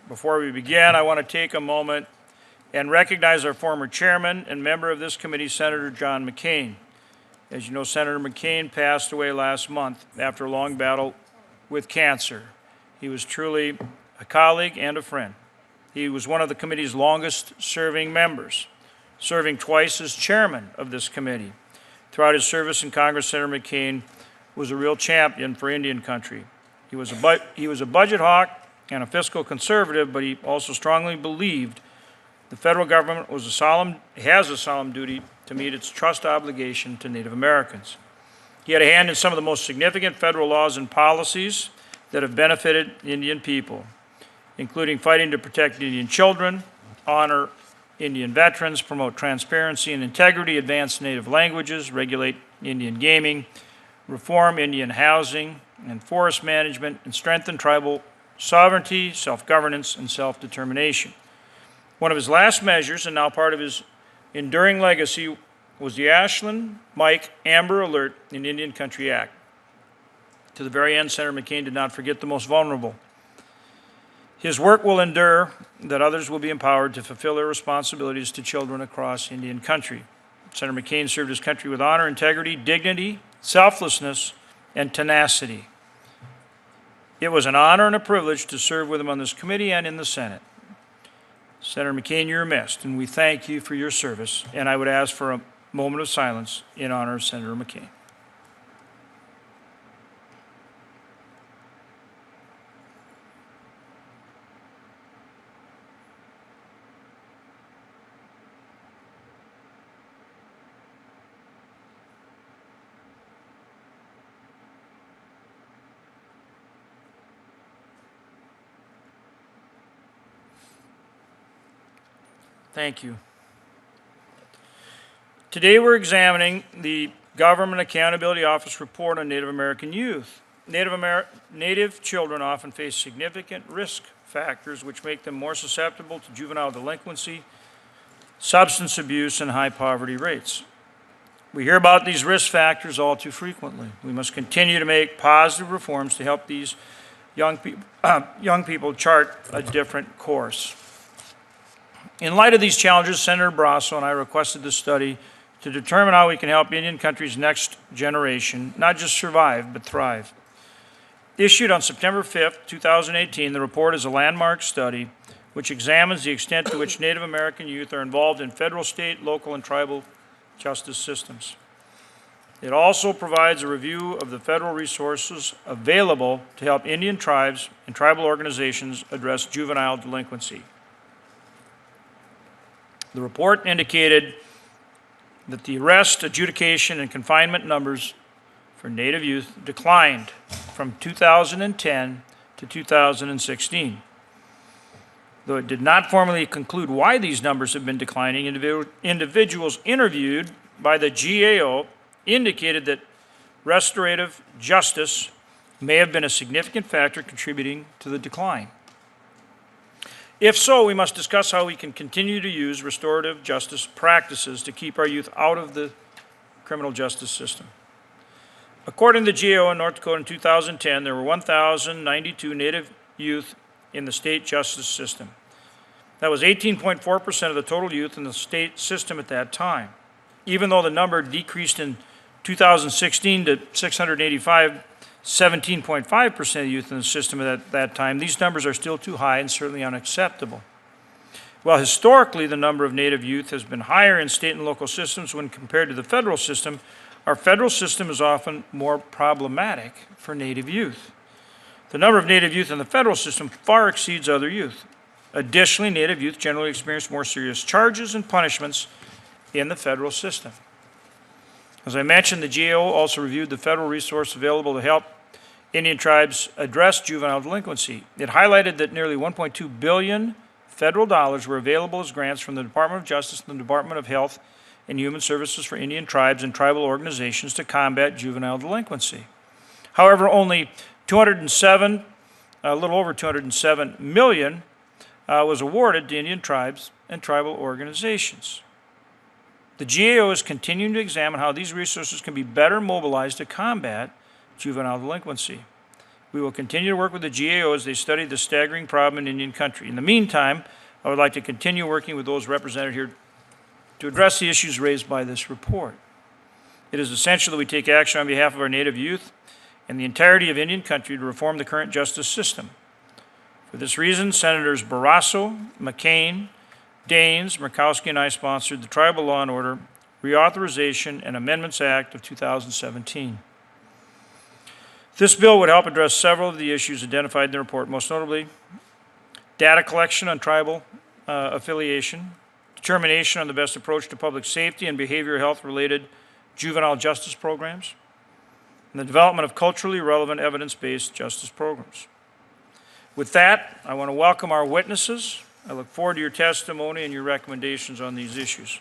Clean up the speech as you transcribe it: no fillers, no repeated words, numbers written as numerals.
Before we begin, I want to take a moment and recognize our former chairman and member of this committee, Senator John McCain. As you know, Senator McCain passed away last month after a long battle with cancer. He was truly a colleague and a friend. He was one of the committee's longest-serving members, serving twice as chairman of this committee. Throughout his service in Congress, Senator McCain was a real champion for Indian country. He was a budget hawk and a fiscal conservative, but he also strongly believed the federal government has a solemn duty to meet its trust obligation to Native Americans. He had a hand in some of the most significant federal laws and policies that have benefited Indian people, including fighting to protect Indian children, honor Indian veterans, promote transparency and integrity, advance Native languages, regulate Indian gaming, reform Indian housing and forest management, and strengthen tribal sovereignty, self-governance, and self-determination. One of his last measures, and now part of his enduring legacy, was the Ashland Mike Amber Alert in Indian Country Act. To the very end, Senator McCain did not forget the most vulnerable. His work will endure, that others will be empowered to fulfill their responsibilities to children across Indian country. Senator McCain served his country with honor, integrity, dignity, selflessness, and tenacity. It was an honor and a privilege to serve with him on this committee and in the Senate. Senator McCain, you're missed, and we thank you for your service, and I would ask for a moment of silence in honor of Senator McCain. Thank you. Today we're examining the Government Accountability Office report on Native American youth. Native children often face significant risk factors which make them more susceptible to juvenile delinquency, substance abuse, and high poverty rates. We hear about these risk factors all too frequently. We must continue to make positive reforms to help these young people chart a different course. In light of these challenges, Senator Brasso and I requested this study to determine how we can help Indian country's next generation not just survive, but thrive. Issued on September 5th, 2018, the report is a landmark study which examines the extent to which Native American youth are involved in federal, state, local, and tribal justice systems. It also provides a review of the federal resources available to help Indian tribes and tribal organizations address juvenile delinquency. The report indicated that the arrest, adjudication, and confinement numbers for Native youth declined from 2010 to 2016. Though it did not formally conclude why these numbers have been declining, individuals interviewed by the GAO indicated that restorative justice may have been a significant factor contributing to the decline. If so, we must discuss how we can continue to use restorative justice practices to keep our youth out of the criminal justice system. According to the GAO in North Dakota in 2010, there were 1,092 Native youth in the state justice system. That was 18.4% of the total youth in the state system at that time. Even though the number decreased in 2016 to 685, 17.5% of youth in the system at that time, these numbers are still too high and certainly unacceptable. While historically the number of Native youth has been higher in state and local systems when compared to the federal system, our federal system is often more problematic for Native youth. The number of Native youth in the federal system far exceeds other youth. Additionally, Native youth generally experience more serious charges and punishments in the federal system. As I mentioned, the GAO also reviewed the federal resource available to help Indian tribes address juvenile delinquency. It highlighted that nearly $1.2 billion federal dollars were available as grants from the Department of Justice and the Department of Health and Human Services for Indian tribes and tribal organizations to combat juvenile delinquency. However, only a little over $207 million was awarded to Indian tribes and tribal organizations. The GAO is continuing to examine how these resources can be better mobilized to combat juvenile delinquency. We will continue to work with the GAO as they study the staggering problem in Indian country. In the meantime, I would like to continue working with those represented here to address the issues raised by this report. It is essential that we take action on behalf of our Native youth and the entirety of Indian country to reform the current justice system. For this reason, Senators Barrasso, McCain, Daines, Murkowski, and I sponsored the Tribal Law and Order Reauthorization and Amendments Act of 2017. This bill would help address several of the issues identified in the report, most notably data collection on tribal affiliation, determination on the best approach to public safety and behavioral health-related juvenile justice programs, and the development of culturally relevant evidence-based justice programs. With that, I want to welcome our witnesses. I look forward to your testimony and your recommendations on these issues.